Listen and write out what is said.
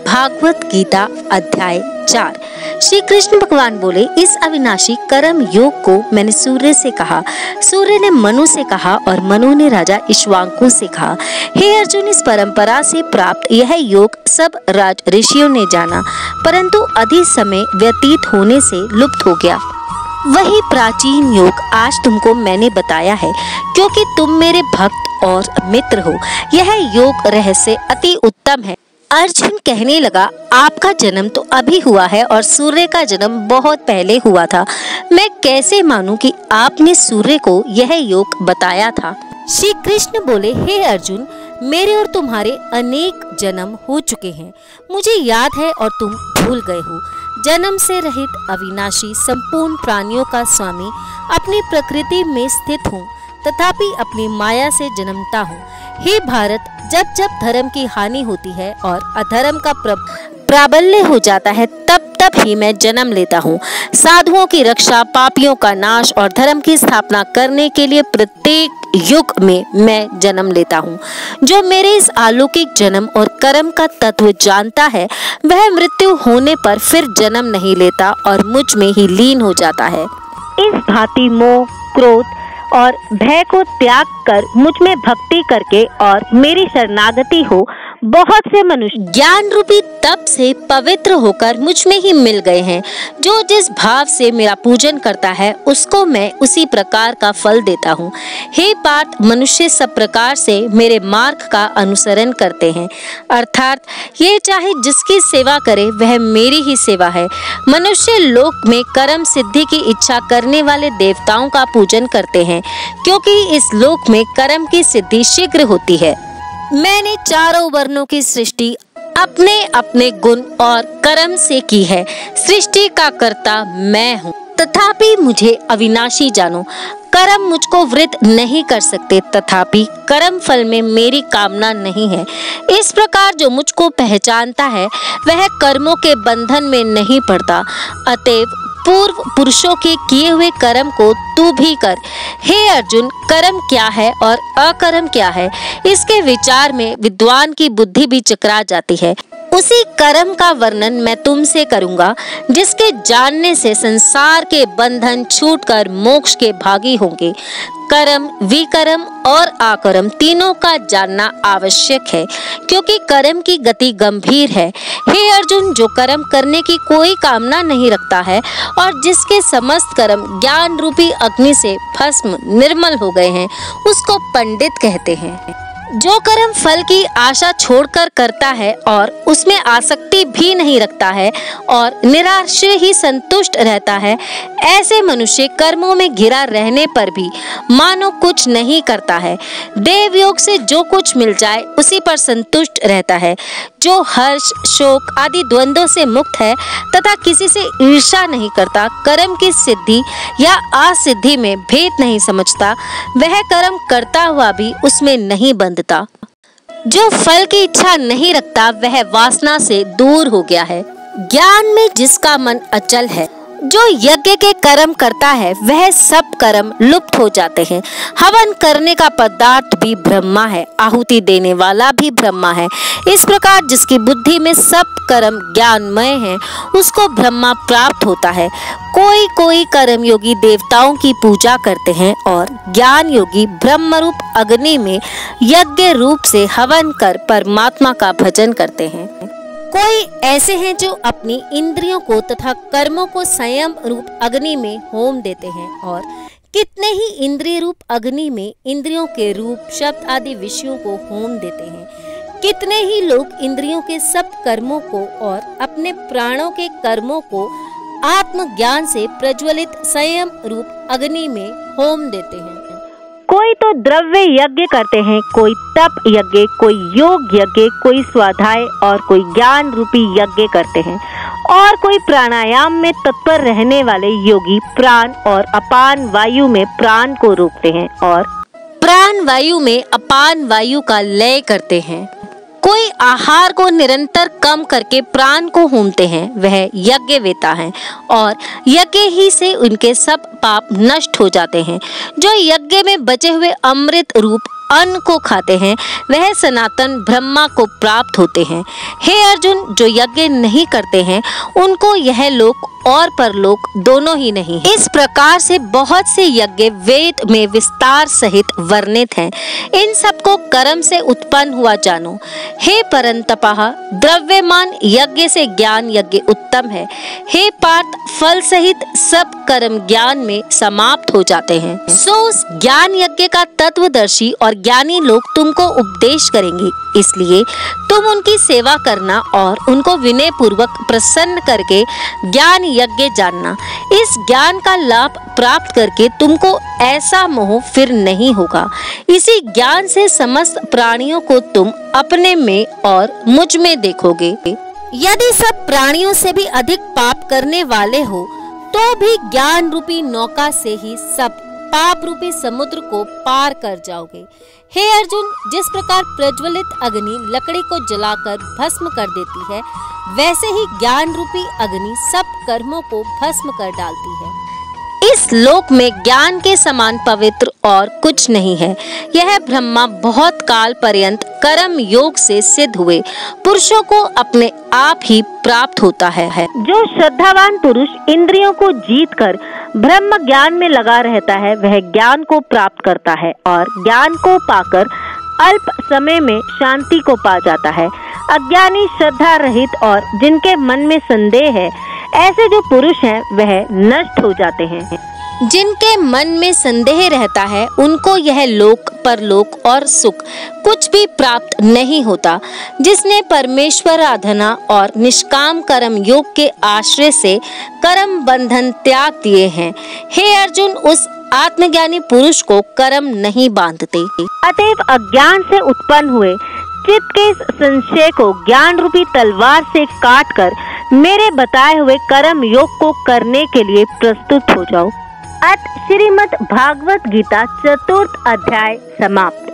भागवत गीता अध्याय 4। श्री कृष्ण भगवान बोले, इस अविनाशी कर्म योग को मैंने सूर्य से कहा, सूर्य ने मनु से कहा और मनु ने राजा इक्ष्वाकु से कहा। हे अर्जुन, इस परंपरा से प्राप्त यह योग सब राज ऋषियों ने जाना, परंतु अधिक समय व्यतीत होने से लुप्त हो गया। वही प्राचीन योग आज तुमको मैंने बताया है, क्योंकि तुम मेरे भक्त और मित्र हो। यह योग रहस्य अति उत्तम है। अर्जुन कहने लगा, आपका जन्म तो अभी हुआ है और सूर्य का जन्म बहुत पहले हुआ था। मैं कैसे मानूं कि आपने सूर्य को यह योग बताया था। श्री कृष्ण बोले, हे अर्जुन, मेरे और तुम्हारे अनेक जन्म हो चुके हैं, मुझे याद है और तुम भूल गए हो। जन्म से रहित अविनाशी संपूर्ण प्राणियों का स्वामी अपनी प्रकृति में स्थित हूँ, तथापि अपनी माया से जन्मता हूँ। हे भारत, जब जब धर्म की हानि होती है और अधर्म का प्राबल्य हो जाता है, तब तब ही मैं जन्म लेता हूँ। साधुओं की रक्षा, पापियों का नाश और धर्म की स्थापना करने के लिए प्रत्येक युग में मैं जन्म लेता हूँ। जो मेरे इस अलौकिक जन्म और कर्म का तत्व जानता है, वह मृत्यु होने पर फिर जन्म नहीं लेता और मुझ में ही लीन हो जाता है। इस भांति मोह, क्रोध और भय को त्याग कर मुझ में भक्ति करके और मेरी शरणागति हो, बहुत से मनुष्य ज्ञान रूपी तप से पवित्र होकर मुझ में ही मिल गए हैं। जो जिस भाव से मेरा पूजन करता है, उसको मैं उसी प्रकार का फल देता हूँ। हे पार्थ, मनुष्य सब प्रकार से मेरे मार्ग का अनुसरण करते हैं, अर्थात ये चाहे जिसकी सेवा करे वह मेरी ही सेवा है। मनुष्य लोक में कर्म सिद्धि की इच्छा करने वाले देवताओं का पूजन करते हैं, क्योंकि इस लोक में कर्म की सिद्धि शीघ्र होती है। मैंने चारों वर्णों की सृष्टि अपने अपने गुण और कर्म से की है। सृष्टि का कर्ता मैं हूँ, तथापि मुझे अविनाशी जानो। कर्म मुझको वृद्ध नहीं कर सकते, तथापि कर्म फल में मेरी कामना नहीं है। इस प्रकार जो मुझको पहचानता है, वह कर्मों के बंधन में नहीं पड़ता। अतएव पूर्व पुरुषों के किए हुए कर्म को तू भी कर। हे अर्जुन, कर्म क्या है और अकर्म क्या है, इसके विचार में विद्वान की बुद्धि भी चकरा जाती है। उसी कर्म का वर्णन मैं तुमसे करूंगा, जिसके जानने से संसार के बंधन छूटकर मोक्ष के भागी होंगे। कर्म, विकर्म और अकर्म तीनों का जानना आवश्यक है, क्योंकि कर्म की गति गंभीर है। हे अर्जुन, जो कर्म करने की कोई कामना नहीं रखता है और जिसके समस्त कर्म ज्ञान रूपी अग्नि से भस्म निर्मल हो गए हैं, उसको पंडित कहते हैं। जो कर्म फल की आशा छोड़कर करता है और उसमें आसक्ति भी नहीं रखता है और निराश्रय ही संतुष्ट रहता है, ऐसे मनुष्य कर्मों में घिरा रहने पर भी मानो कुछ नहीं करता है। देव योग से जो कुछ मिल जाए उसी पर संतुष्ट रहता है। जो हर्ष, शोक आदि द्वंद्वों से मुक्त है तथा किसी से ईर्ष्या नहीं करता, कर्म की सिद्धि या असिद्धि में भेद नहीं समझता, वह कर्म करता हुआ भी उसमें नहीं बंधता। जो फल की इच्छा नहीं रखता, वह वासना से दूर हो गया है। ज्ञान में जिसका मन अचल है, जो यज्ञ के कर्म करता है, वह सब कर्म लुप्त हो जाते हैं। हवन करने का पदार्थ भी ब्रह्मा है, आहुति देने वाला भी ब्रह्मा है। इस प्रकार जिसकी बुद्धि में सब कर्म ज्ञानमय है, उसको ब्रह्मा प्राप्त होता है। कोई कोई कर्म योगी देवताओं की पूजा करते हैं और ज्ञान योगी ब्रह्म रूप अग्नि में यज्ञ रूप से हवन कर परमात्मा का भजन करते हैं। कोई ऐसे हैं जो अपनी इंद्रियों को तथा कर्मों को संयम रूप अग्नि में होम देते हैं, और कितने ही इंद्रिय रूप अग्नि में इंद्रियों के रूप, शब्द आदि विषयों को होम देते हैं। कितने ही लोग इंद्रियों के सब कर्मों को और अपने प्राणों के कर्मों को आत्मज्ञान से प्रज्वलित संयम रूप अग्नि में होम देते हैं। कोई तो द्रव्य यज्ञ करते हैं, कोई तप यज्ञ, कोई योग यज्ञ, कोई स्वाध्याय और कोई ज्ञान रूपी यज्ञ करते हैं, और कोई प्राणायाम में तत्पर रहने वाले योगी प्राण और अपान वायु में प्राण को रोकते हैं और प्राण वायु में अपान वायु का लय करते हैं। कोई आहार को निरंतर कम करके प्राण को हूंते हैं, वह यज्ञवेता हैं और यज्ञ ही से उनके सब पाप नष्ट हो जाते हैं। जो यज्ञ में बचे हुए अमृत रूप अन्न को खाते हैं, वह सनातन ब्रह्मा को प्राप्त होते हैं। हे अर्जुन, जो यज्ञ नहीं करते हैं, उनको यह लोक और परलोक दोनों ही नहीं है। इस प्रकार से बहुत से यज्ञ वेद में विस्तार सहित वर्णित हैं। इन सबको कर्म से उत्पन्न हुआ जानो। हे परंतपः, द्रव्यमान यज्ञ से ज्ञान यज्ञ उत्तम है। हे पार्थ, फल सहित सब कर्म ज्ञान में समाप्त हो जाते हैं। सो उस ज्ञान यज्ञ का तत्वदर्शी और ज्ञानी लोग तुमको उपदेश करेंगे, इसलिए तुम उनकी सेवा करना और उनको विनय पूर्वक प्रसन्न करके ज्ञान यज्ञ जानना। इस ज्ञान का लाभ प्राप्त करके तुमको ऐसा मोह फिर नहीं होगा। इसी ज्ञान से समस्त प्राणियों को तुम अपने में और मुझ में देखोगे। यदि सब प्राणियों से भी अधिक पाप करने वाले हो, तो भी ज्ञान रूपी नौका से ही सब पाप रूपी समुद्र को पार कर जाओगे। हे अर्जुन, जिस प्रकार प्रज्वलित अग्नि लकड़ी को जलाकर भस्म कर देती है, वैसे ही ज्ञान रूपी अग्नि सब कर्मों को भस्म कर डालती है। इस लोक में ज्ञान के समान पवित्र और कुछ नहीं है। यह ब्रह्मा बहुत काल पर्यंत कर्म योग से सिद्ध हुए पुरुषों को अपने आप ही प्राप्त होता है। जो श्रद्धावान पुरुष इंद्रियों को जीतकर ब्रह्म ज्ञान में लगा रहता है, वह ज्ञान को प्राप्त करता है और ज्ञान को पाकर अल्प समय में शांति को पा जाता है। अज्ञानी, श्रद्धा रहित और जिनके मन में संदेह है, ऐसे जो पुरुष हैं, वह नष्ट हो जाते हैं। जिनके मन में संदेह रहता है, उनको यह लोक परलोक और सुख कुछ भी प्राप्त नहीं होता। जिसने परमेश्वर आराधना और निष्काम कर्म योग के आश्रय से कर्म बंधन त्याग दिए हैं, हे अर्जुन, उस आत्मज्ञानी पुरुष को कर्म नहीं बांधते। अतएव अज्ञान से उत्पन्न हुए चित्त के संशय को ज्ञान रूपी तलवार से काटकर मेरे बताए हुए कर्म योग को करने के लिए प्रस्तुत हो जाओ। अत श्रीमद् भागवत गीता 4th अध्याय समाप्त।